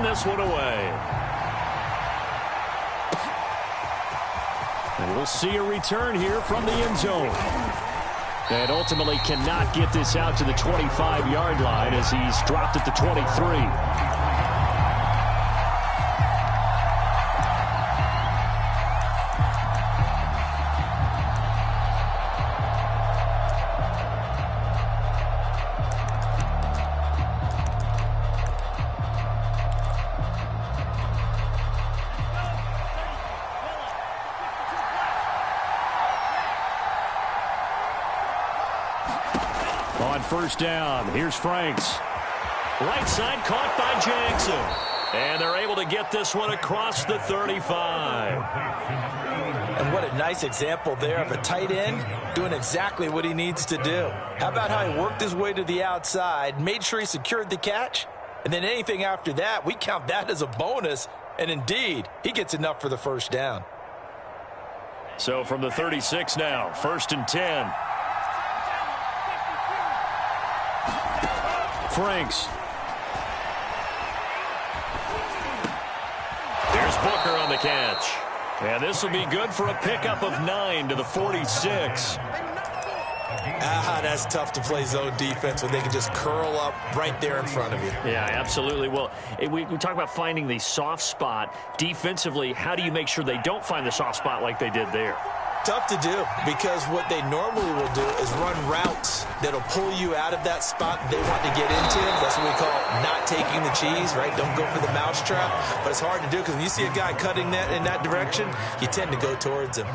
send this one away. And we'll see a return here from the end zone. And ultimately cannot get this out to the 25-yard line as he's dropped at the 23. On first down, here's Franks. Right side caught by Jackson. And they're able to get this one across the 35. And what a nice example there of a tight end doing exactly what he needs to do. How about how he worked his way to the outside, made sure he secured the catch, and then anything after that, we count that as a bonus. And indeed, he gets enough for the first down. So from the 36 now, 1st and 10. Franks. There's Booker on the catch. And this will be good for a pickup of 9 to the 46. That's tough to play zone defense when they can just curl up right there in front of you. Yeah, absolutely. Well, we talk about finding the soft spot. Defensively, how do you make sure they don't find the soft spot like they did there? Tough to do, because what they normally will do is run routes that'll pull you out of that spot they want to get into. That's what we call not taking the cheese, right? Don't go for the mousetrap. But it's hard to do because when you see a guy cutting that in that direction, you tend to go towards him.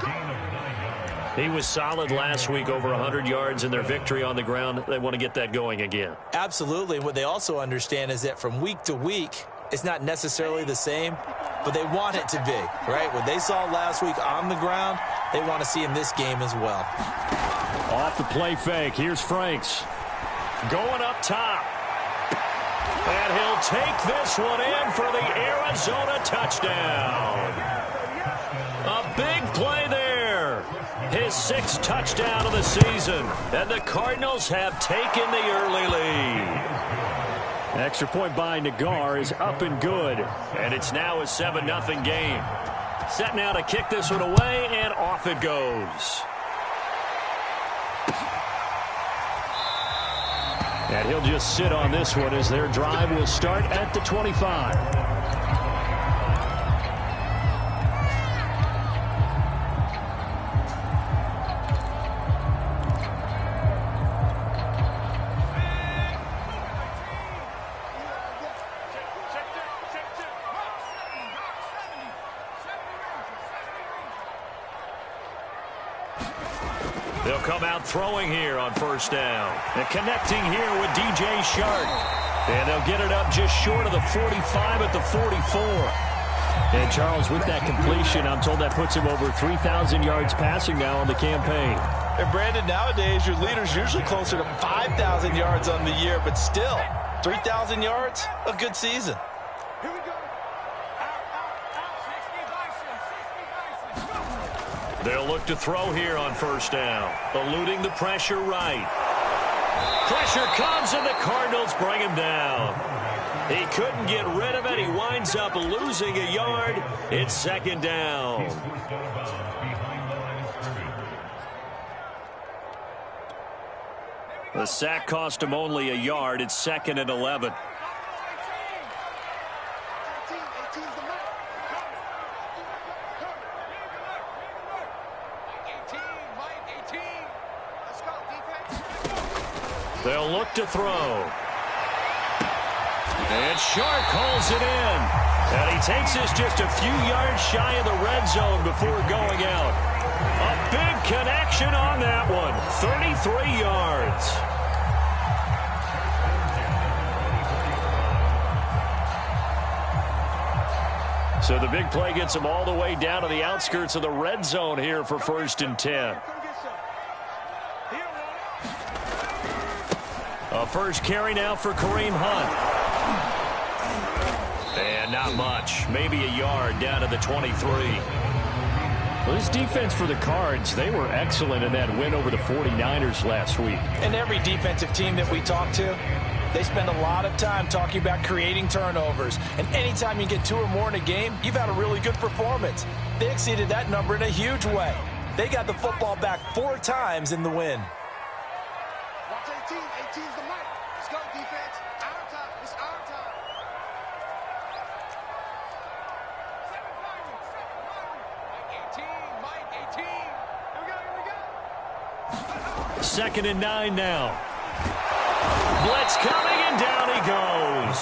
He was solid last week, over 100 yards in their victory on the ground. They want to get that going again. Absolutely. What they also understand is that from week to week, it's not necessarily the same, but they want it to be, right? What they saw last week on the ground, they want to see in this game as well. Off the play fake, here's Franks. Going up top. And he'll take this one in for the Arizona touchdown. A big play there. His 6th touchdown of the season. And the Cardinals have taken the early lead. Extra point by Nagar is up and good. And it's now a 7-0 game. Set now to kick this one away, and off it goes. And he'll just sit on this one as their drive will start at the 25. They'll come out throwing here on first down. And connecting here with DJ Shark. And they'll get it up just short of the 45 at the 44. And Charles, with that completion, I'm told that puts him over 3,000 yards passing now on the campaign. And Brandon, nowadays your leader's usually closer to 5,000 yards on the year, but still, 3,000 yards, a good season. They'll look to throw here on first down. Eluding the pressure right. Pressure comes and the Cardinals bring him down. He couldn't get rid of it. He winds up losing a yard. It's 2nd down. The sack cost him only a yard. It's 2nd and 11. They'll look to throw. And Shark calls it in. And he takes this just a few yards shy of the red zone before going out. A big connection on that one. 33 yards. So the big play gets him all the way down to the outskirts of the red zone here for 1st and 10. A first carry now for Kareem Hunt. And not much. Maybe a yard down to the 23. Well, this defense for the Cards, they were excellent in that win over the 49ers last week. And every defensive team that we talk to, They spend a lot of time talking about creating turnovers. And anytime you get 2 or more in a game, you've had a really good performance. They exceeded that number in a huge way. They got the football back 4 times in the win. Watch 18. 18's the mic. Let's go, defense. Our time. It's our time. 18. Mike, 18. Here we go. 2nd and 9 now. Blitz coming, and down he goes.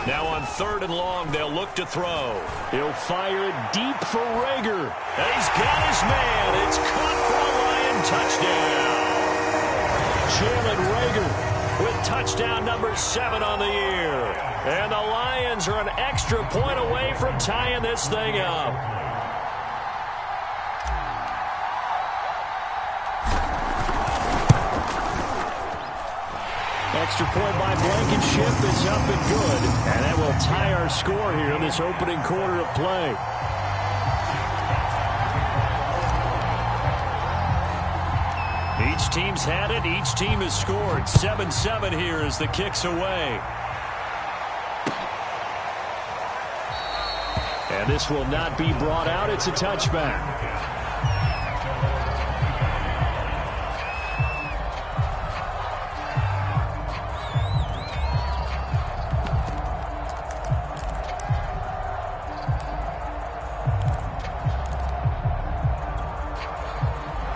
Now on 3rd and long, they'll look to throw. He'll fire it deep for Rager. And he's got his man. It's caught for a Lion touchdown. Jalen Rager with touchdown number 7 on the year. And the Lions are an extra point away from tying this thing up. Extra point by Blankenship is up and good. And that will tie our score here in this opening quarter of play. Each team's had it. Each team has scored. 7-7 here as the kick's away. And this will not be brought out. It's a touchback.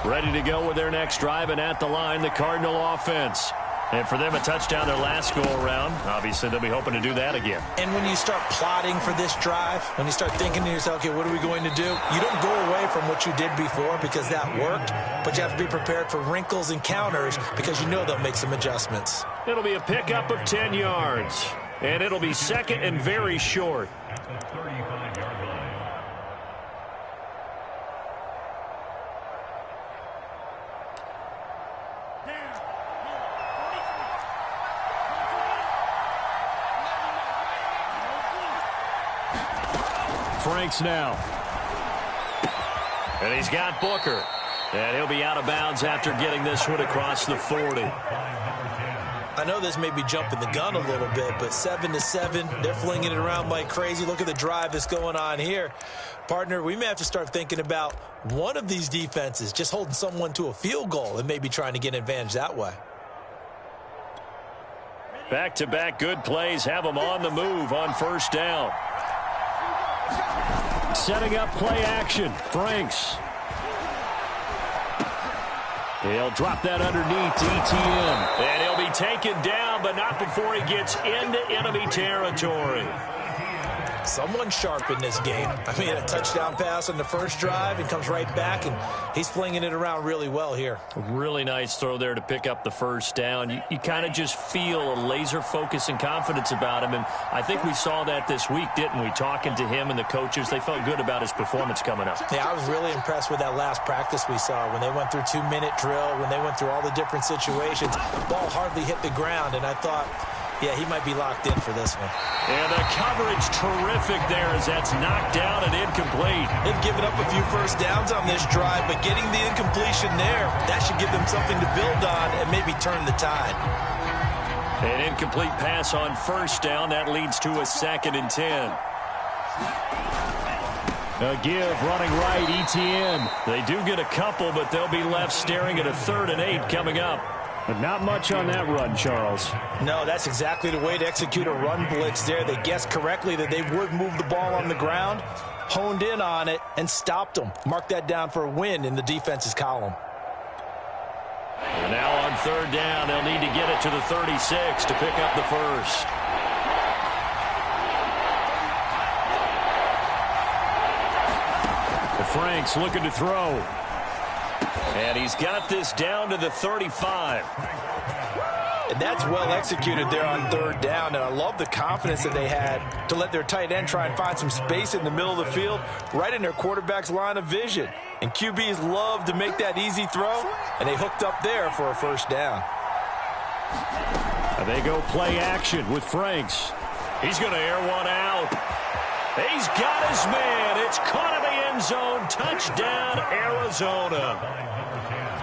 Ready to go with their next drive, and at the line, the Cardinal offense. And for them, a touchdown their last go-around. Obviously, they'll be hoping to do that again. And when you start plotting for this drive, when you start thinking to yourself, okay, what are we going to do? You don't go away from what you did before because that worked, but you have to be prepared for wrinkles and counters because you know they'll make some adjustments. It'll be a pickup of 10 yards, and it'll be 2nd and very short. Franks now. And he's got Booker. And he'll be out of bounds after getting this one across the 40. I know this may be jumping the gun a little bit, but 7-7, they're flinging it around like crazy. Look at the drive that's going on here. Partner, we may have to start thinking about one of these defenses just holding someone to a field goal and maybe trying to get an advantage that way. Back-to-back good plays have them on the move on 1st down. Setting up play action. Franks. He'll drop that underneath to ETN. And he'll be taken down, but not before he gets into enemy territory. Someone sharp in this game. I mean, a touchdown pass on the first drive and comes right back, and he's flinging it around really well here. Really nice throw there to pick up the 1st down. You kind of just feel a laser focus and confidence about him, and I think we saw that this week, didn't we? Talking to him and the coaches, they felt good about his performance coming up. Yeah, I was really impressed with that last practice we saw when they went through 2-minute drill, when they went through all the different situations. Ball hardly hit the ground, and I thought, yeah, he might be locked in for this one. And the coverage terrific there as that's knocked down and incomplete. They've given up a few 1st downs on this drive, but getting the incompletion there, that should give them something to build on and maybe turn the tide. An incomplete pass on 1st down. That leads to a 2nd and 10. A give running right, ETN. They do get a couple, but they'll be left staring at a 3rd and 8 coming up. But not much on that run, Charles. No, that's exactly the way to execute a run blitz there. They guessed correctly that they would move the ball on the ground, honed in on it, and stopped them. Mark that down for a win in the defense's column. And now on 3rd down, they'll need to get it to the 36 to pick up the 1st. The Franks looking to throw. And he's got this down to the 35. And that's well executed there on 3rd down. And I love the confidence that they had to let their tight end try and find some space in the middle of the field, right in their quarterback's line of vision. And QBs love to make that easy throw, and they hooked up there for a 1st down. And they go play action with Franks. He's going to air one out. He's got his man. It's caught in the end zone. Touchdown, Arizona.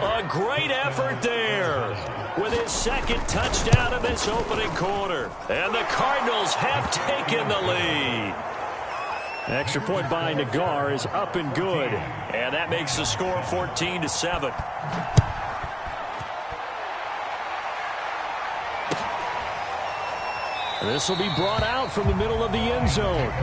A great effort there with his second touchdown in this opening quarter. And the Cardinals have taken the lead. Extra point by Nagar is up and good. And that makes the score 14-7. This will be brought out from the middle of the end zone.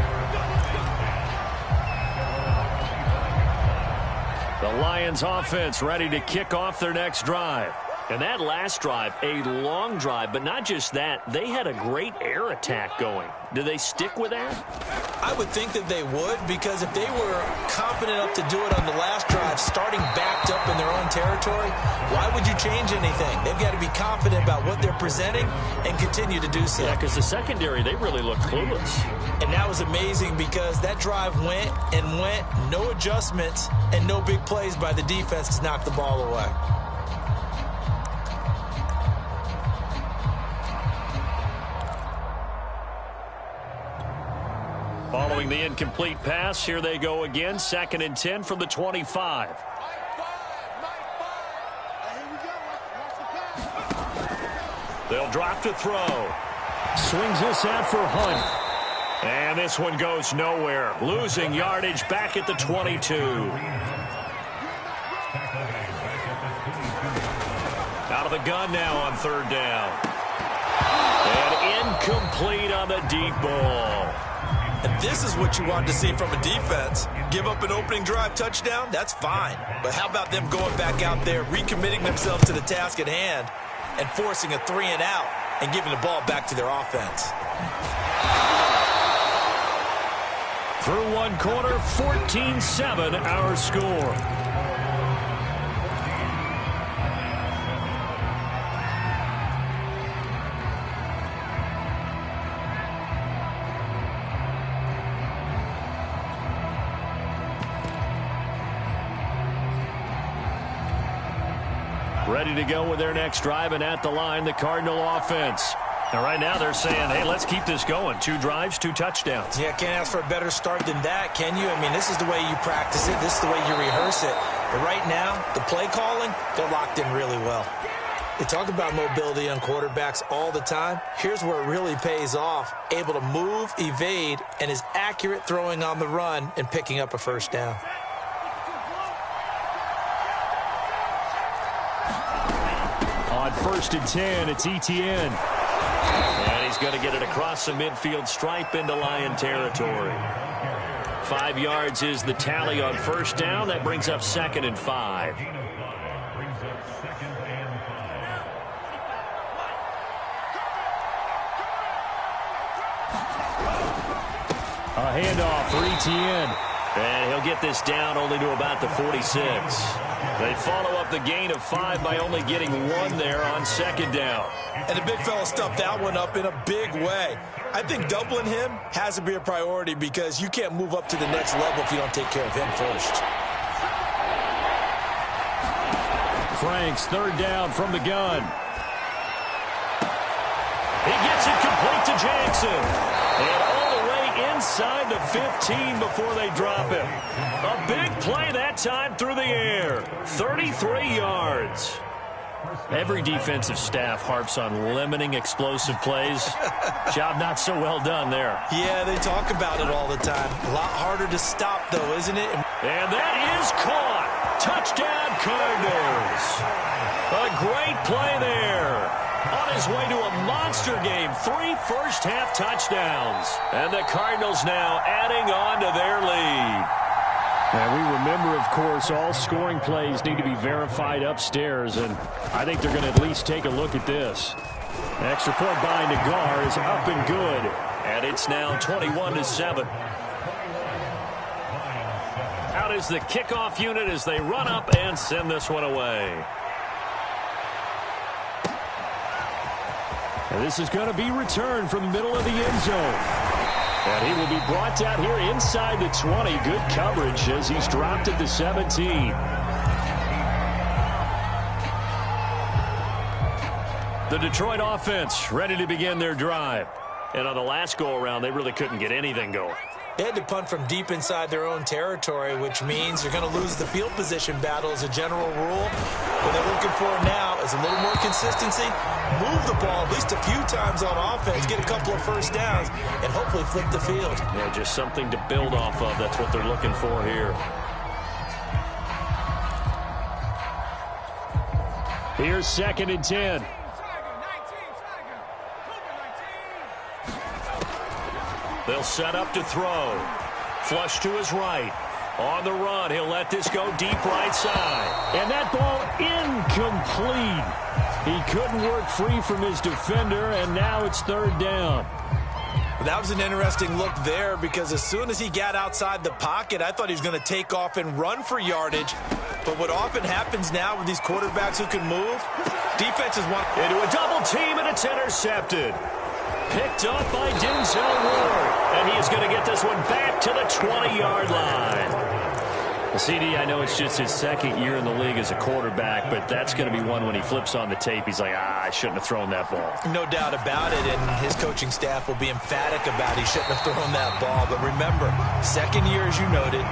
The Lions offense ready to kick off their next drive. And that last drive, a long drive, but not just that. They had a great air attack going. Do they stick with that? I would think that they would, because if they were confident enough to do it on the last drive, starting backed up in their own territory, why would you change anything? They've got to be confident about what they're presenting and continue to do so. Yeah, because the secondary, they really looked clueless. And that was amazing because that drive went and went, no adjustments, and no big plays by the defense to knock the ball away. Following the incomplete pass, here they go again. 2nd and 10 from the 25. They'll drop to throw. Swings this out for Hunt. And this one goes nowhere. Losing yardage back at the 22. Out of the gun now on 3rd down. And incomplete on the deep ball. And this is what you want to see from a defense. Give up an opening drive touchdown, that's fine. But how about them going back out there, recommitting themselves to the task at hand, and forcing a 3-and-out and giving the ball back to their offense. Through one quarter, 14-7 our score. Ready to go with their next drive, and at the line, the Cardinal offense. And right now they're saying, hey, let's keep this going. 2 drives, 2 touchdowns. Yeah, can't ask for a better start than that, can you? I mean, this is the way you practice it. This is the way you rehearse it. But right now, the play calling, they're locked in really well. They talk about mobility on quarterbacks all the time. Here's where it really pays off. Able to move, evade, and is accurate throwing on the run and picking up a first down. On 1st and 10, it's Etienne. And he's going to get it across the midfield stripe into Lion territory. 5 yards is the tally on 1st down. That brings up 2nd and 5. A handoff for Etienne. And he'll get this down only to about the 46. They follow up the gain of 5 by only getting 1 there on 2nd down. And the big fella stuffed that one up in a big way. I think doubling him has to be a priority because you can't move up to the next level if you don't take care of him first. Franks, 3rd down from the gun. He gets it complete to Jackson. And all the way inside the 15 before they drop him. A big play that time through the air. 33 yards. Every defensive staff harps on limiting explosive plays. Job not so well done there. Yeah, they talk about it all the time. A lot harder to stop, though, isn't it? And that is caught. Touchdown, Cardinals. A great play there. On his way to a monster game, 3 first-half touchdowns. And the Cardinals now adding on to their lead. And we remember, of course, all scoring plays need to be verified upstairs, and I think they're going to at least take a look at this. An extra point by Nagar is up and good. And it's now 21-7. Out is the kickoff unit as they run up and send this one away. And this is going to be returned from the middle of the end zone. And he will be brought down here inside the 20. Good coverage as he's dropped at the 17. The Detroit offense ready to begin their drive. And on the last go-around, they really couldn't get anything going. They had to punt from deep inside their own territory, which means you're going to lose the field position battle as a general rule. What they're looking for now is a little more consistency, move the ball at least a few times on offense, get a couple of first downs, and hopefully flip the field. Yeah, just something to build off of. That's what they're looking for here. Here's 2nd and 10. They'll set up to throw. Flush to his right. On the run, he'll let this go deep right side. And that ball incomplete. He couldn't work free from his defender, and now it's 3rd down. That was an interesting look there because as soon as he got outside the pocket, I thought he was going to take off and run for yardage. But what often happens now with these quarterbacks who can move, defenses want into a double team, and it's intercepted. Picked up by Denzel Ward. And he is going to get this one back to the 20-yard line. CD, I know it's just his 2nd year in the league as a quarterback, but that's going to be one when he flips on the tape. He's like, I shouldn't have thrown that ball. No doubt about it, and his coaching staff will be emphatic about he shouldn't have thrown that ball. But remember, 2nd year, as you noted,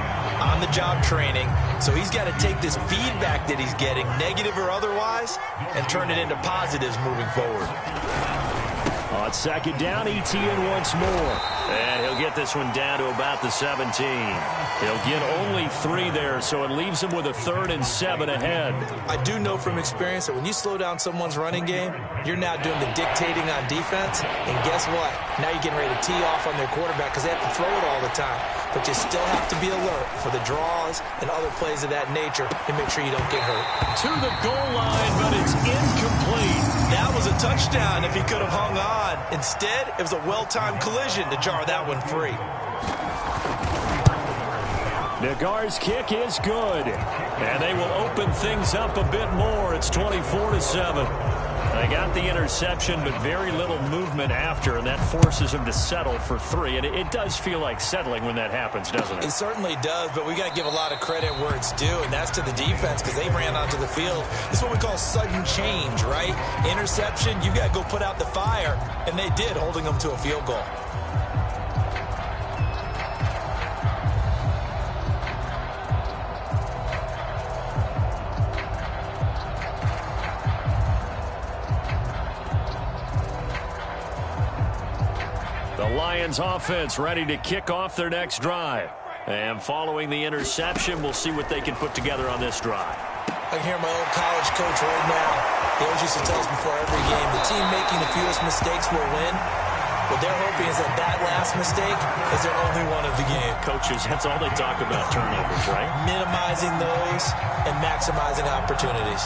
on-the-job training, so he's got to take this feedback that he's getting, negative or otherwise, and turn it into positives moving forward. On 2nd down, ETN once more. And he'll get this one down to about the 17. He'll get only 3 there, so it leaves him with a 3rd and 7 ahead. I do know from experience that when you slow down someone's running game, you're now doing the dictating on defense. And guess what? Now you're getting ready to tee off on their quarterback because they have to throw it all the time. But you still have to be alert for the draws and other plays of that nature and make sure you don't get hurt. To the goal line, but it's incomplete. That was a touchdown if he could have hung on. Instead, it was a well-timed collision to jar that one free. Nagar's kick is good. And they will open things up a bit more. It's 24-7. They got the interception, but very little movement after, and that forces him to settle for 3. And it does feel like settling when that happens, doesn't it? It certainly does, but we got to give a lot of credit where it's due, and that's to the defense because they ran onto the field. This is what we call sudden change, right? Interception, you got to go put out the fire, and they did, holding them to a field goal. The Lions offense ready to kick off their next drive. And following the interception, we'll see what they can put together on this drive. I can hear my old college coach right now. He always used to tell us before every game, the team making the fewest mistakes will win. What they're hoping is that that last mistake is their only one of the game. Coaches, that's all they talk about, turnovers, right? Minimizing those and maximizing opportunities.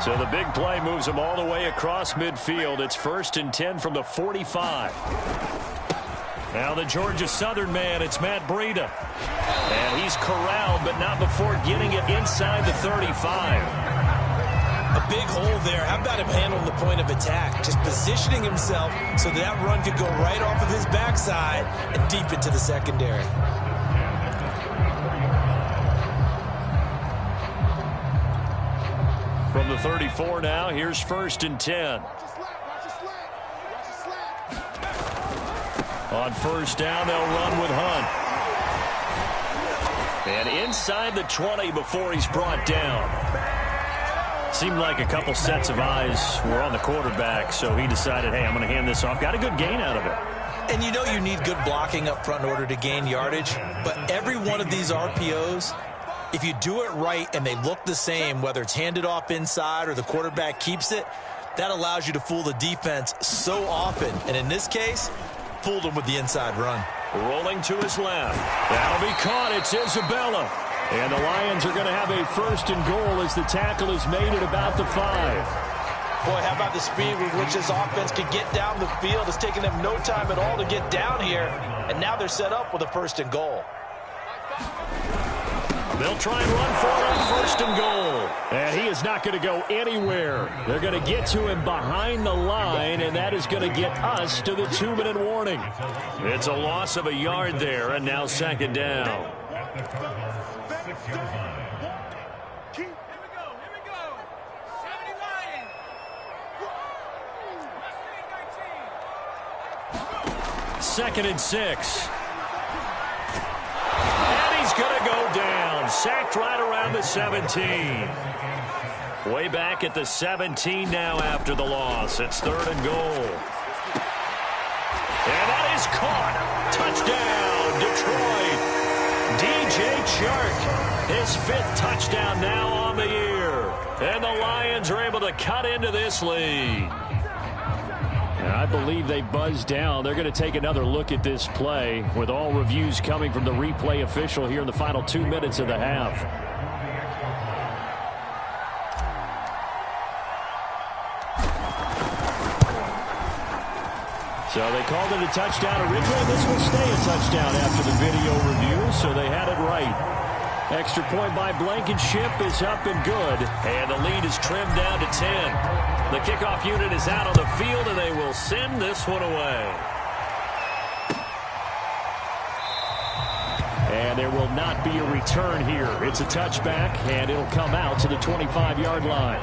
So the big play moves them all the way across midfield. It's 1st and 10 from the 45. Now the Georgia Southern man, it's Matt Breida. And he's corralled, but not before getting it inside the 35. A big hole there. How about him handling the point of attack? Just positioning himself so that run could go right off of his backside and deep into the secondary. From the 34 now, here's 1st and 10. On 1st down, they'll run with Hunt. And inside the 20 before he's brought down. Seemed like a couple sets of eyes were on the quarterback, so he decided, hey, I'm going to hand this off. Got a good gain out of it. And you know you need good blocking up front in order to gain yardage, but every one of these RPOs, if you do it right and they look the same, whether it's handed off inside or the quarterback keeps it, that allows you to fool the defense so often. And in this case, fooled them with the inside run. Rolling to his left. That'll be caught. It's Isabella. And the Lions are going to have a 1st and goal as the tackle is made at about the 5. Boy, how about the speed with which this offense can get down the field? It's taken them no time at all to get down here. And now they're set up with a 1st and goal. They'll try and run for it on 1st and goal. And he is not going to go anywhere. They're going to get to him behind the line, and that is going to get us to the 2-minute warning. It's a loss of a yard there, and now 2nd down. 2nd and 6. And he's going to go down. Sacked right around the 17. Way back at the 17 now after the loss. It's 3rd and goal. And that is caught. Touchdown, Detroit. DJ Chark, his 5th touchdown now on the year. And the Lions are able to cut into this lead. And I believe they buzzed down. They're going to take another look at this play with all reviews coming from the replay official here in the final 2 minutes of the half. So they called it a touchdown originally. This will stay a touchdown after the video review, so they had it right. Extra point by Blankenship is up and good. And the lead is trimmed down to 10. The kickoff unit is out on the field, and they will send this one away. And there will not be a return here. It's a touchback, and it'll come out to the 25-yard line.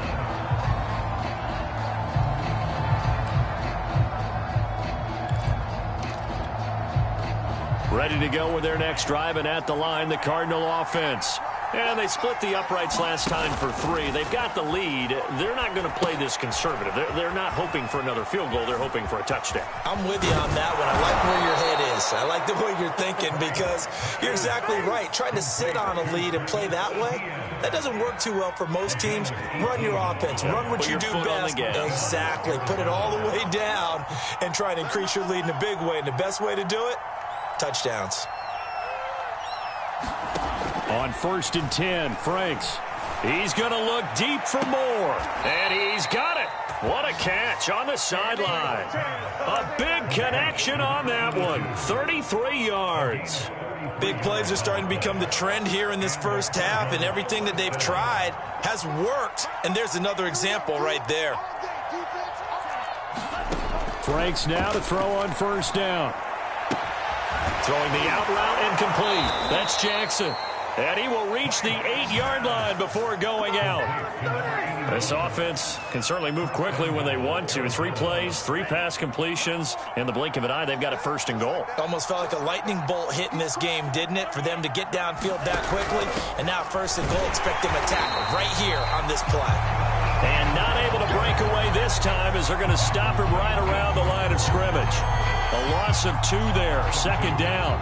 Ready to go with their next drive, and at the line, the Cardinal offense. And they split the uprights last time for 3. They've got the lead. They're not going to play this conservative. They're not hoping for another field goal. They're hoping for a touchdown. I'm with you on that one. I like where your head is. I like the way you're thinking because you're exactly right. Trying to sit on a lead and play that way, that doesn't work too well for most teams. Run your offense. Run what you do best. Exactly. Put it all the way down and try and increase your lead in a big way. And the best way to do it, touchdowns. On 1st and 10, Franks. He's going to look deep for more. And he's got it. What a catch on the sideline. A big connection on that one. 33 yards. Big plays are starting to become the trend here in this first half, and everything that they've tried has worked. And there's another example right there. Franks now to throw on 1st down. Throwing the out route incomplete. That's Jackson. And he will reach the 8-yard line before going out. This offense can certainly move quickly when they want to. 3 plays, 3 pass completions. In the blink of an eye, they've got a 1st and goal. Almost felt like a lightning bolt hit in this game, didn't it? For them to get downfield that quickly. And now 1st and goal, expect them to tackle right here on this play. And not able to break away this time as they're going to stop him right around the line of scrimmage. A loss of 2 there, 2nd down.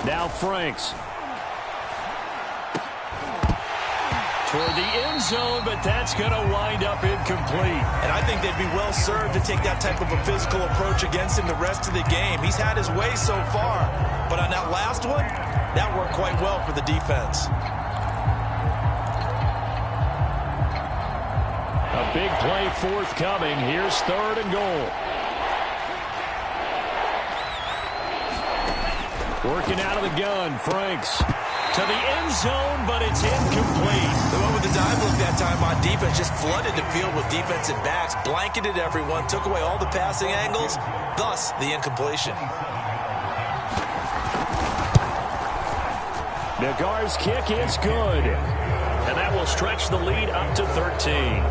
Now Franks. Toward the end zone, but that's going to wind up incomplete. And I think they'd be well served to take that type of a physical approach against him the rest of the game. He's had his way so far, but on that last one, that worked quite well for the defense. A big play forthcoming. Here's 3rd and goal. Working out of the gun, Franks. To the end zone, but it's incomplete. The one with the dive look that time on defense just flooded the field with defensive backs, blanketed everyone, took away all the passing angles, thus the incompletion. Nagar's kick is good. And that will stretch the lead up to 13.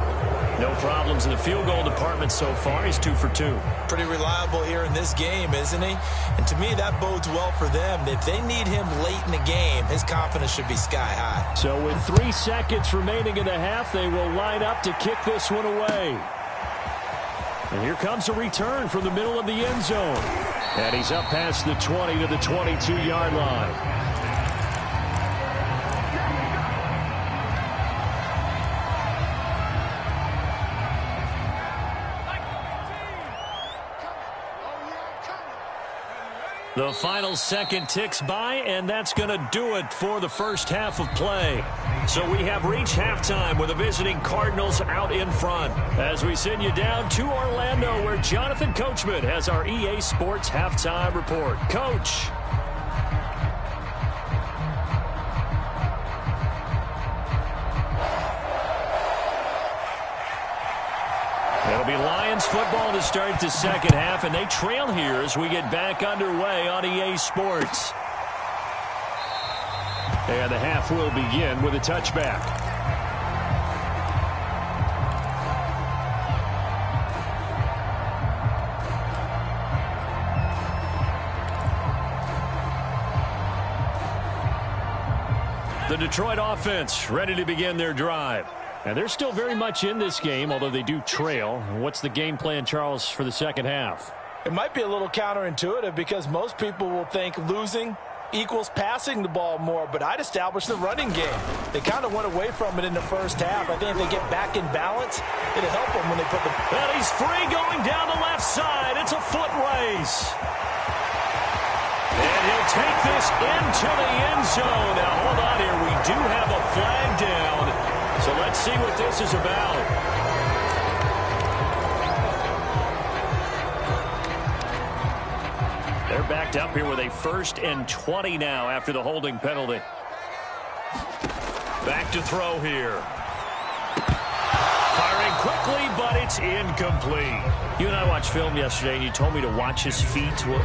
No problems in the field goal department so far. He's 2 for 2. Pretty reliable here in this game, isn't he? And to me, that bodes well for them. If they need him late in the game, his confidence should be sky high. So with 3 seconds remaining in the half, they will line up to kick this one away. And here comes a return from the middle of the end zone. And he's up past the 20 to the 22-yard line. The final second ticks by, and that's going to do it for the first half of play. So we have reached halftime with the visiting Cardinals out in front. As we send you down to Orlando, where Jonathan Coachman has our EA Sports halftime report. Coach. It'll be live football to start the second half, and they trail here as we get back underway on EA Sports. And the half will begin with a touchback. The Detroit offense ready to begin their drive. And they're still very much in this game, although they do trail. What's the game plan, Charles, for the second half? It might be a little counterintuitive because most people will think losing equals passing the ball more, but I'd establish the running game. They kind of went away from it in the first half. I think if they get back in balance, it'll help them when they put the... And he's free going down the left side. It's a foot race. And he'll take this into the end zone. Now, hold on here. We do have a flag down. So let's see what this is about. They're backed up here with a 1st and 20 now after the holding penalty. Back to throw here. Firing quickly, but it's incomplete. You and I watched film yesterday, and you told me to watch his feet. For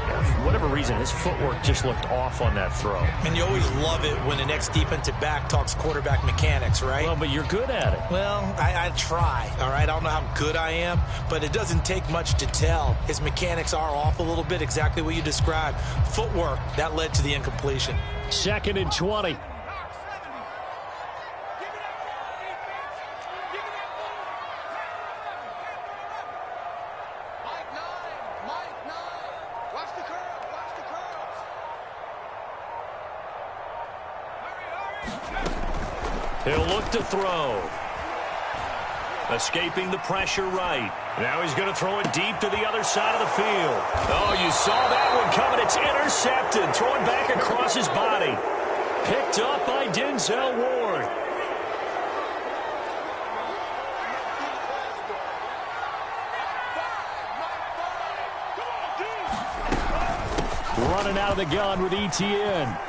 whatever reason, his footwork just looked off on that throw. And you always love it when the next defensive back talks quarterback mechanics, right? Well, but you're good at it. Well, I try, all right? I don't know how good I am, but it doesn't take much to tell. His mechanics are off a little bit, exactly what you described. Footwork, that led to the incompletion. 2nd and 20. He'll look to throw. Escaping the pressure right. Now he's going to throw it deep to the other side of the field. Oh, you saw that one coming. It's intercepted. Throwing back across his body. Picked up by Denzel Ward. Running out of the gun with ETN.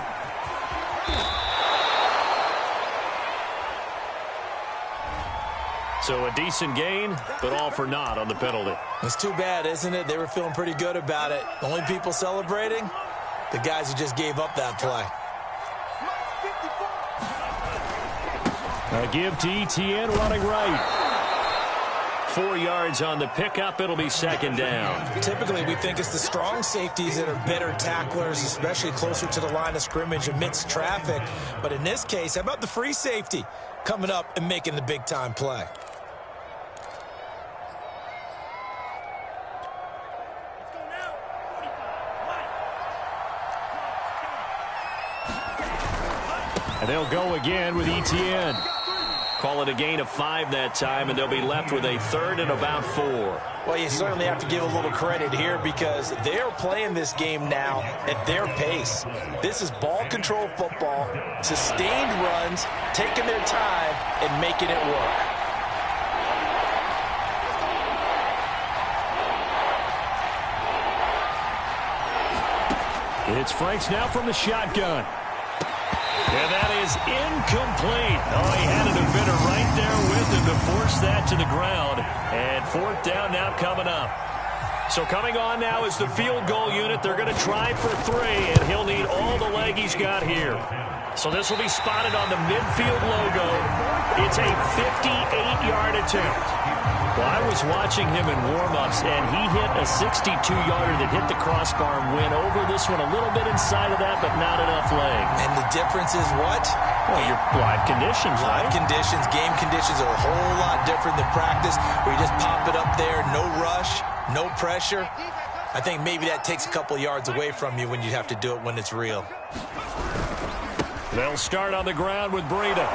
So a decent gain, but all for naught on the penalty. It's too bad, isn't it? They were feeling pretty good about it. The only people celebrating, the guys who just gave up that play. A give to ETN running right. 4 yards on the pickup. It'll be 2nd down. Typically, we think it's the strong safeties that are better tacklers, especially closer to the line of scrimmage amidst traffic. But in this case, how about the free safety coming up and making the big-time play? And they'll go again with ETN. Call it a gain of 5 that time, and they'll be left with a 3rd and about 4. Well, you certainly have to give a little credit here because they're playing this game now at their pace. This is ball control football, sustained runs, taking their time and making it work. It's Franks now from the shotgun. And that is incomplete. Oh, he had a defender right there with him to force that to the ground. And 4th down now coming up. So coming on now is the field goal unit. They're going to try for 3, and he'll need all the leg he's got here. So this will be spotted on the midfield logo. It's a 58-yard attempt. Well, I was watching him in warm-ups, and he hit a 62-yarder that hit the crossbar and went over this one a little bit inside of that, but not enough leg. And the difference is what? Well, your live conditions, right? Live conditions, game conditions are a whole lot different than practice, where you just pop it up there, no rush, no pressure. I think maybe that takes a couple yards away from you when you have to do it when it's real. They'll start on the ground with Breida.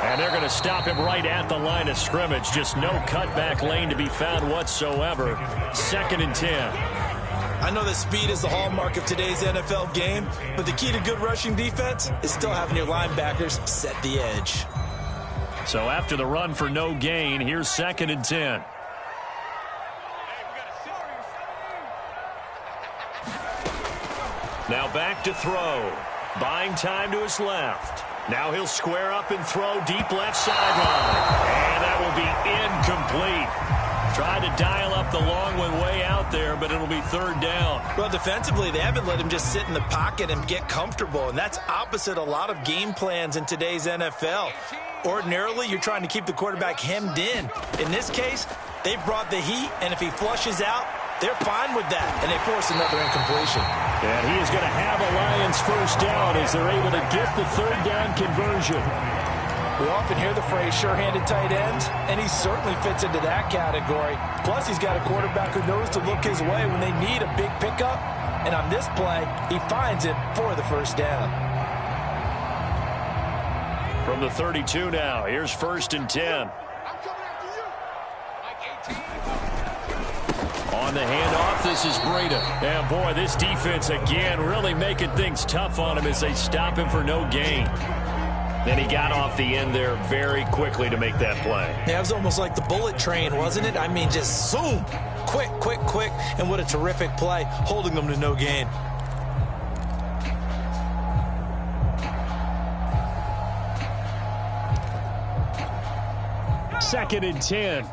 And they're going to stop him right at the line of scrimmage. Just no cutback lane to be found whatsoever. 2nd and 10. I know that speed is the hallmark of today's NFL game, but the key to good rushing defense is still having your linebackers set the edge. So after the run for no gain, here's 2nd and 10. Now back to throw. Buying time to his left. Now he'll square up and throw deep left sideline. And that will be incomplete. Tried to dial up the long one way out there, but it'll be third down. Well, defensively, they haven't let him just sit in the pocket and get comfortable, and that's opposite a lot of game plans in today's NFL. Ordinarily, you're trying to keep the quarterback hemmed in. In this case, they brought the heat, and if he flushes out, they're fine with that, and they force another incompletion. And he is going to have a Lions first down as they're able to get the third down conversion. We often hear the phrase sure-handed tight ends, and he certainly fits into that category. Plus, he's got a quarterback who knows to look his way when they need a big pickup. And on this play, he finds it for the first down. From the 32 now, here's 1st and 10. On the handoff, this is Breida. And boy, this defense again really making things tough on him as they stop him for no gain. Then he got off the end there very quickly to make that play. Yeah, it was almost like the bullet train, wasn't it? I mean, just zoom. Quick, quick, quick. And what a terrific play, holding them to no gain. Second and 10.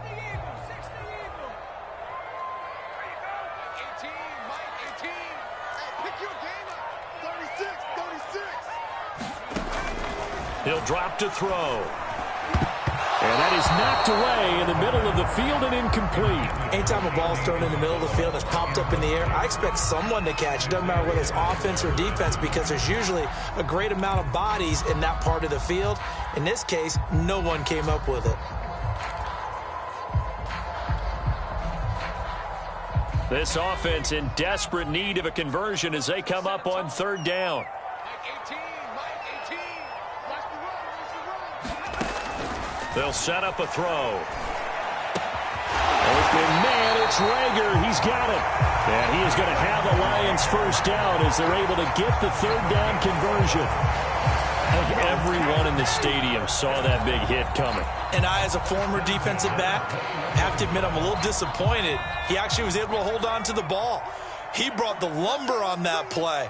He'll drop to throw. And that is knocked away in the middle of the field and incomplete. Anytime a ball's thrown in the middle of the field and it's popped up in the air, I expect someone to catch. It doesn't matter whether it's offense or defense, because there's usually a great amount of bodies in that part of the field. In this case, no one came up with it. This offense in desperate need of a conversion as they come up on third down. They'll set up a throw. Open man, it's Rager. He's got it. And he is going to have the Lions first down as they're able to get the third down conversion. I think everyone in the stadium saw that big hit coming. And I, as a former defensive back, have to admit I'm a little disappointed. He actually was able to hold on to the ball. He brought the lumber on that play.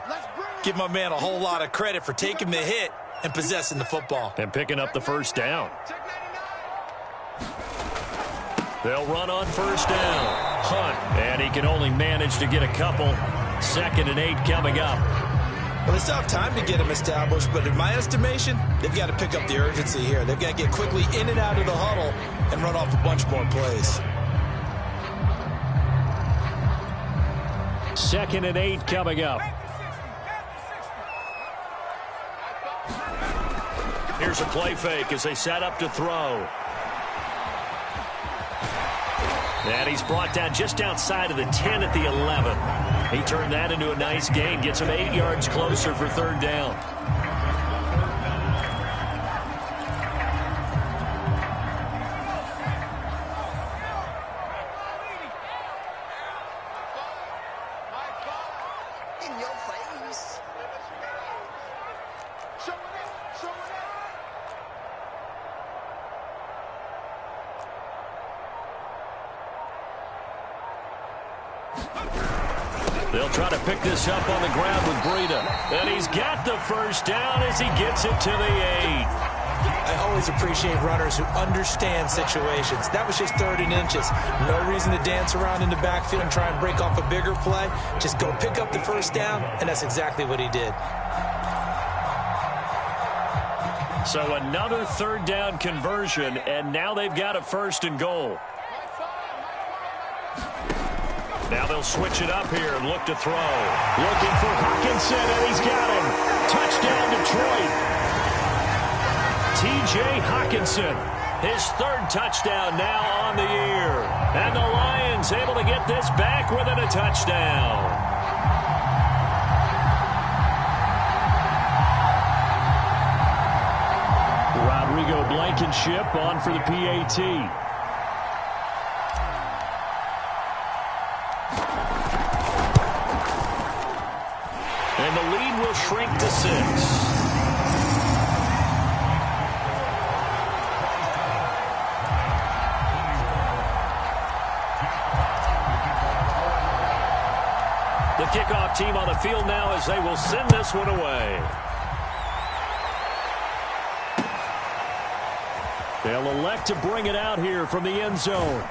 Give my man a whole lot of credit for taking the hit and possessing the football. And picking up the first down. They'll run on first down. Hunt, and he can only manage to get a couple. 2nd and 8 coming up. Well, they still have time to get him established, but in my estimation, they've got to pick up the urgency here. They've got to get quickly in and out of the huddle and run off a bunch more plays. 2nd and 8 coming up. Here's a play fake as they set up to throw. And he's brought down just outside of the 10 at the 11. He turned that into a nice gain. Gets him 8 yards closer for third down. In your face. Show it up. Show it up. They'll try to pick this up on the ground with Breida. And he's got the first down as he gets it to the 8. I always appreciate runners who understand situations. That was just 3rd and inches. No reason to dance around in the backfield and try and break off a bigger play. Just go pick up the first down, and that's exactly what he did. So another third down conversion, and now they've got a 1st and goal. Now they'll switch it up here and look to throw. Looking for Hawkinson, and he's got him. Touchdown, Detroit. T.J. Hawkinson, his 3rd touchdown now on the year. And the Lions able to get this back within a touchdown. Rodrigo Blankenship on for the PAT. And the lead will shrink to 6. The kickoff team on the field now as they will send this one away. They'll elect to bring it out here from the end zone.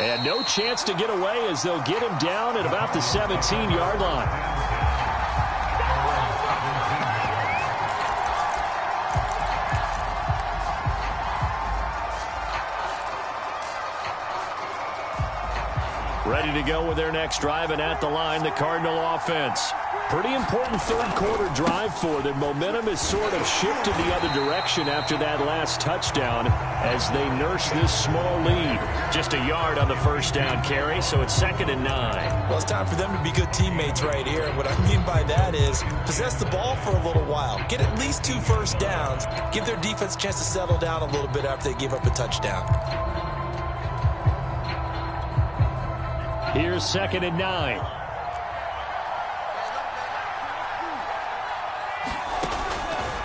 And no chance to get away as they'll get him down at about the 17-yard line. Ready to go with their next drive, and at the line, the Cardinal offense. Pretty important third-quarter drive for them. Momentum has sort of shifted the other direction after that last touchdown as they nurse this small lead. Just a yard on the first down carry, so it's 2nd and 9. Well, it's time for them to be good teammates right here. What I mean by that is possess the ball for a little while. Get at least 2 first downs. Give their defense a chance to settle down a little bit after they give up a touchdown. Here's 2nd and 9.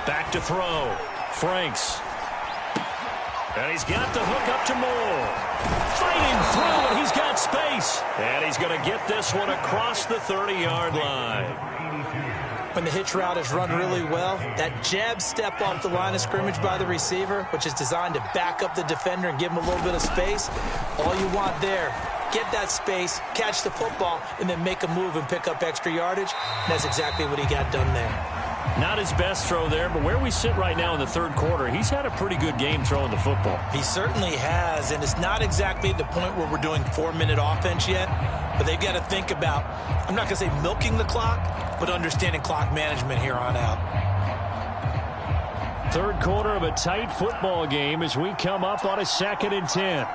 Back to throw. Franks. And he's got the hook up to Moore. Fighting through, and he's got space. And he's going to get this one across the 30-yard line. When the hitch route is run really well, that jab step off the line of scrimmage by the receiver, which is designed to back up the defender and give him a little bit of space, all you want there, get that space, catch the football, and then make a move and pick up extra yardage. And that's exactly what he got done there. Not his best throw there, but where we sit right now in the third quarter, he's had a pretty good game throwing the football. He certainly has, and it's not exactly at the point where we're doing 4-minute offense yet, but they've got to think about, I'm not going to say milking the clock, but understanding clock management here on out. Third quarter of a tight football game as we come up on a 2nd and 10.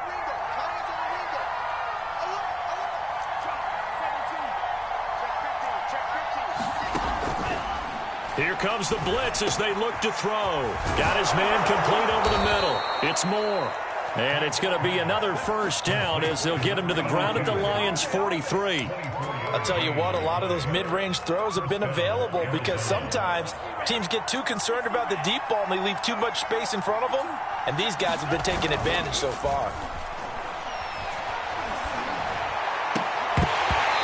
Here comes the blitz as they look to throw. Got his man complete over the middle. It's Moore. And it's going to be another first down as they'll get him to the ground at the Lions' 43. I'll tell you what, a lot of those mid-range throws have been available because sometimes teams get too concerned about the deep ball and they leave too much space in front of them. And these guys have been taking advantage so far.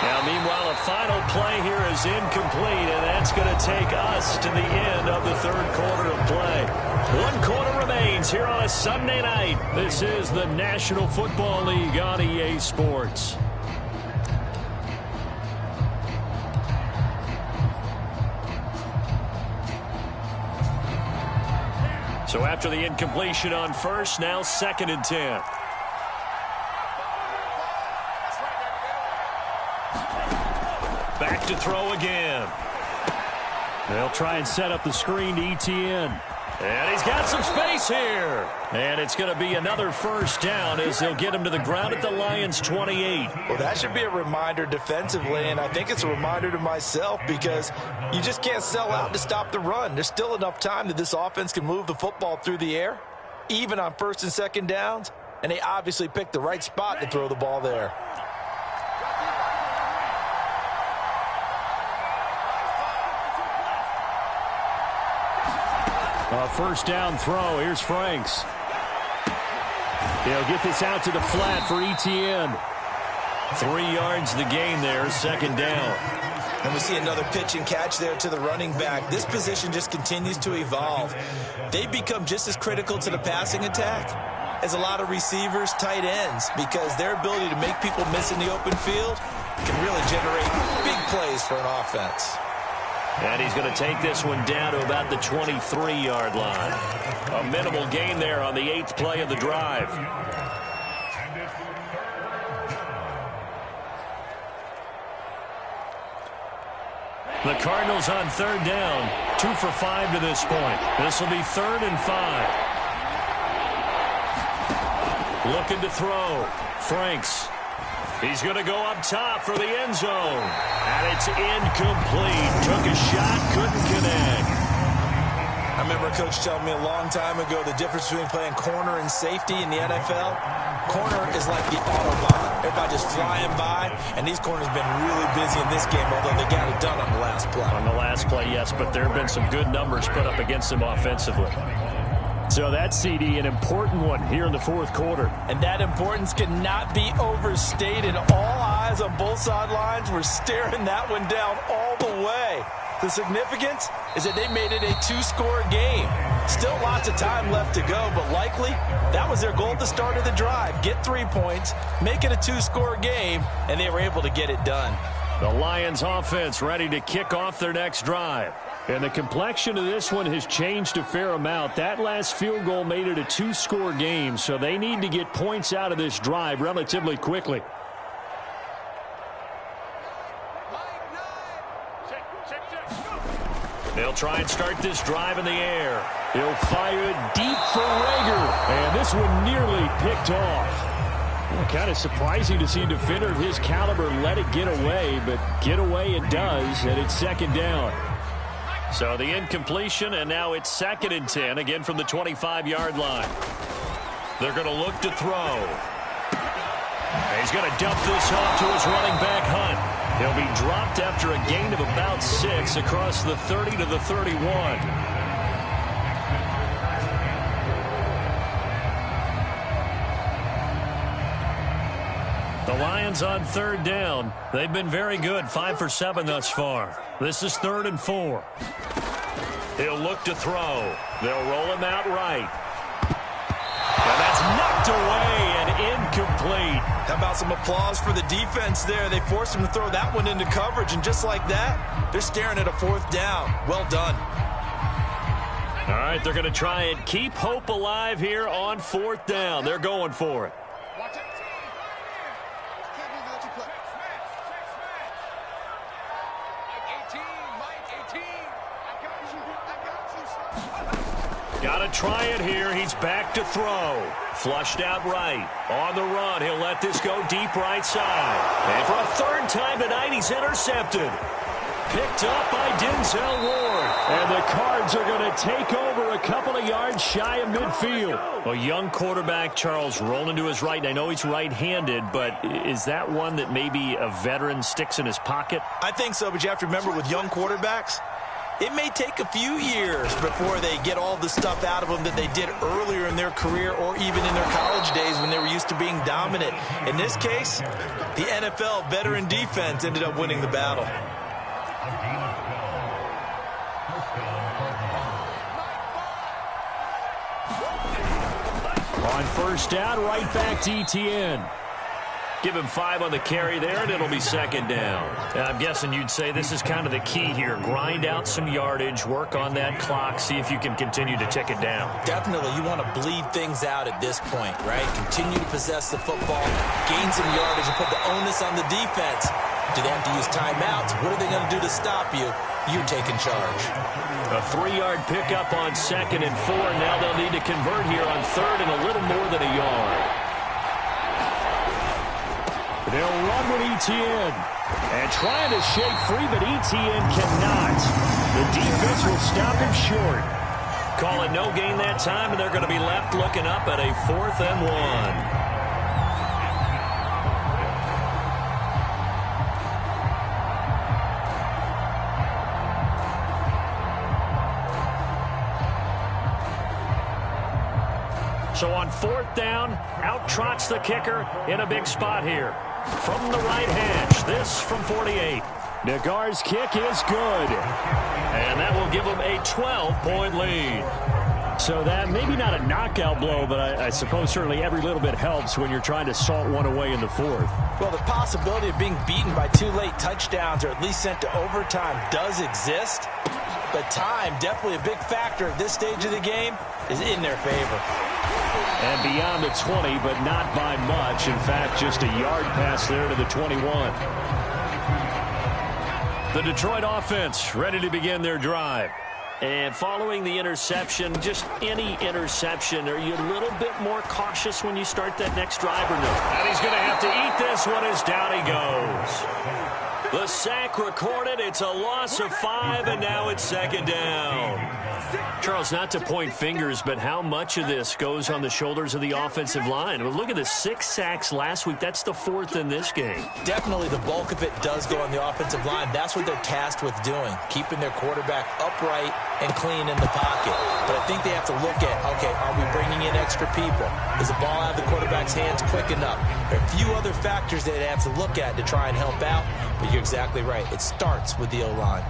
Now, meanwhile, a final play here is incomplete, and that's going to take us to the end of the third quarter of play. 1 quarter remains here on a Sunday night. This is the National Football League on EA Sports. So after the incompletion on first, now 2nd and 10. Back to throw again. They'll try and set up the screen to ETN. And he's got some space here. And it's going to be another first down as they'll get him to the ground at the Lions' 28. Well, that should be a reminder defensively, and I think it's a reminder to myself because you just can't sell out to stop the run. There's still enough time that this offense can move the football through the air, even on 1st and 2nd downs, and they obviously picked the right spot to throw the ball there. A first down throw. Here's Franks. He'll get this out to the flat for ETN. 3 yards the gain there, 2nd down. And we see another pitch and catch there to the running back. This position just continues to evolve. They've become just as critical to the passing attack as a lot of receivers, tight ends, because their ability to make people miss in the open field can really generate big plays for an offense. And he's going to take this one down to about the 23-yard line. A minimal gain there on the 8th play of the drive. The Cardinals on 3rd down. 2 for 5 to this point. This will be 3rd and 5. Looking to throw. Franks. He's going to go up top for the end zone. And it's incomplete. Took a shot, couldn't connect. I remember a coach telling me a long time ago the difference between playing corner and safety in the NFL. Corner is like the Autobahn. Everybody just flying by, and these corners have been really busy in this game, although they got it done on the last play. On the last play, yes, but there have been some good numbers put up against them offensively. So that CD, an important one here in the 4th quarter. And that importance cannot be overstated. All eyes on both sidelines were staring that one down all the way. The significance is that they made it a two-score game. Still lots of time left to go, but likely that was their goal at the start of the drive. Get 3 points, make it a two-score game, and they were able to get it done. The Lions offense ready to kick off their next drive. And the complexion of this one has changed a fair amount. That last field goal made it a two-score game, so they need to get points out of this drive relatively quickly. They'll try and start this drive in the air. He'll fire it deep for Rager. And this one nearly picked off. Well, kind of surprising to see a defender of his caliber let it get away, but get away it does, and it's second down. So the incompletion, and now it's 2nd and 10, again from the 25-yard line. They're going to look to throw. He's going to dump this off to his running back, Hunt. He'll be dropped after a gain of about 6 across the 30 to the 31. The Lions on 3rd down. They've been very good, 5 for 7 thus far. This is 3rd and 4. He'll look to throw. They'll roll him out right. And that's knocked away and incomplete. How about some applause for the defense there? They forced him to throw that one into coverage, and just like that, they're staring at a 4th down. Well done. All right, they're going to try and keep hope alive here on 4th down. They're going for it. Watch it. Can't be let you play. Mike 18. I got you. Got to try it here. He's back to throw. Flushed out right. On the run, he'll let this go deep right side. And for a 3rd time tonight, he's intercepted. Picked up by Denzel Ward. And the Cards are going to take over a couple of yards shy of midfield. A young quarterback, Charles, rolling to his right. And I know he's right-handed, but is that one that maybe a veteran sticks in his pocket? I think so, but you have to remember with young quarterbacks, it may take a few years before they get all the stuff out of them that they did earlier in their career or even in their college days when they were used to being dominant. In this case, the NFL veteran defense ended up winning the battle. On 1st down, right back to ETN. Give him 5 on the carry there, and it'll be 2nd down. I'm guessing you'd say this is kind of the key here. Grind out some yardage, work on that clock, see if you can continue to tick it down. Definitely, you want to bleed things out at this point, right? Continue to possess the football, gain some yardage, and put the onus on the defense. Do they have to use timeouts? What are they going to do to stop you? You're taking charge. A 3-yard pickup on 2nd and 4. Now they'll need to convert here on 3rd and a little more than a yard. They'll run with ETN. And trying to shake free, but ETN cannot. The defense will stop him short. Call it no gain that time, and they're going to be left looking up at a 4th and 1. So on 4th down, out trots the kicker in a big spot here. From the right hash, this from 48. Nagar's kick is good. And that will give them a 12-point lead. So that maybe not a knockout blow, but I suppose certainly every little bit helps when you're trying to salt one away in the 4th. Well, the possibility of being beaten by 2 late touchdowns or at least sent to overtime does exist. But time, definitely a big factor at this stage of the game, is in their favor. And beyond the 20, but not by much. In fact, just a yard pass there to the 21. The Detroit offense ready to begin their drive. And following the interception, just any interception, are you a little bit more cautious when you start that next drive or no? And he's going to have to eat this one as down he goes. The sack recorded. It's a loss of 5, and now it's 2nd down. Charles, not to point fingers, but how much of this goes on the shoulders of the offensive line? Well, look at the 6 sacks last week. That's the 4th in this game. Definitely the bulk of it does go on the offensive line. That's what they're tasked with doing, keeping their quarterback upright and clean in the pocket. But I think they have to look at, okay, are we bringing in extra people? Is the ball out of the quarterback's hands quick enough? There are a few other factors that they have to look at to try and help out, but you're exactly right. It starts with the O-line.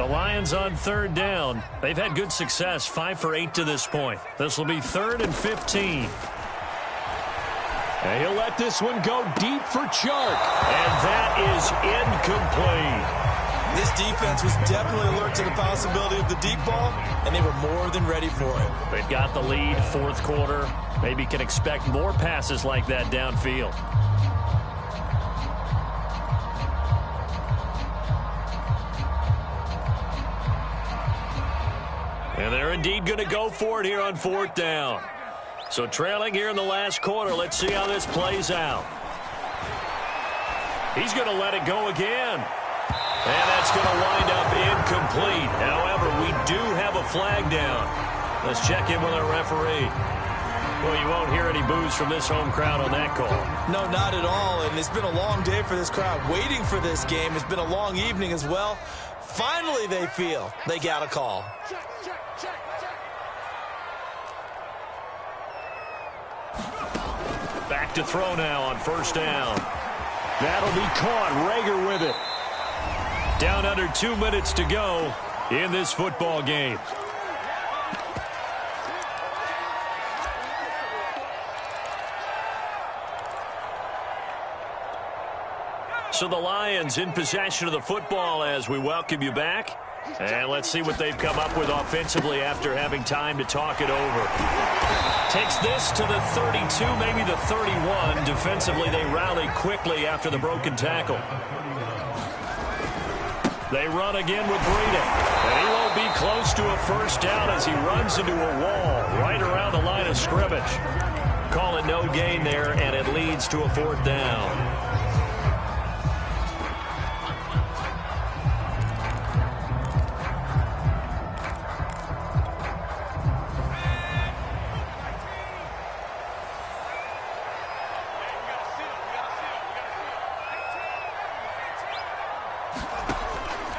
The Lions on third down. They've had good success, 5 for 8 to this point. This will be 3rd and 15. And he'll let this one go deep for Chark. And that is incomplete. This defense was definitely alert to the possibility of the deep ball, and they were more than ready for it. They've got the lead, 4th quarter. Maybe can expect more passes like that downfield. And they're indeed going to go for it here on 4th down. So trailing here in the last quarter. Let's see how this plays out. He's going to let it go again. And that's going to wind up incomplete. However, we do have a flag down. Let's check in with our referee. Well, you won't hear any boos from this home crowd on that call. No, not at all. And it's been a long day for this crowd waiting for this game. It's been a long evening as well. Finally, they feel they got a call. Back to throw now on 1st down. That'll be caught. Rager with it. Down under 2 minutes to go in this football game. So the Lions in possession of the football as we welcome you back. And let's see what they've come up with offensively after having time to talk it over. Takes this to the 32, maybe the 31. Defensively, they rally quickly after the broken tackle. They run again with Breida. And he won't be close to a 1st down as he runs into a wall right around the line of scrimmage. Call it no gain there, and it leads to a 4th down.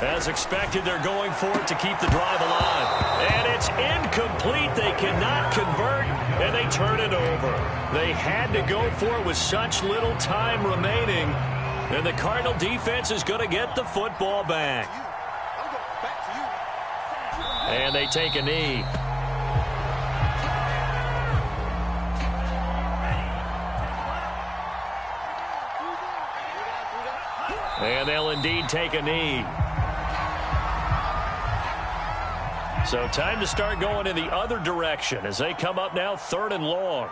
As expected, they're going for it to keep the drive alive. And it's incomplete. They cannot convert, and they turn it over. They had to go for it with such little time remaining. And the Cardinal defense is going to get the football back. And they take a knee. And they'll indeed take a knee. So time to start going in the other direction as they come up now 3rd and long.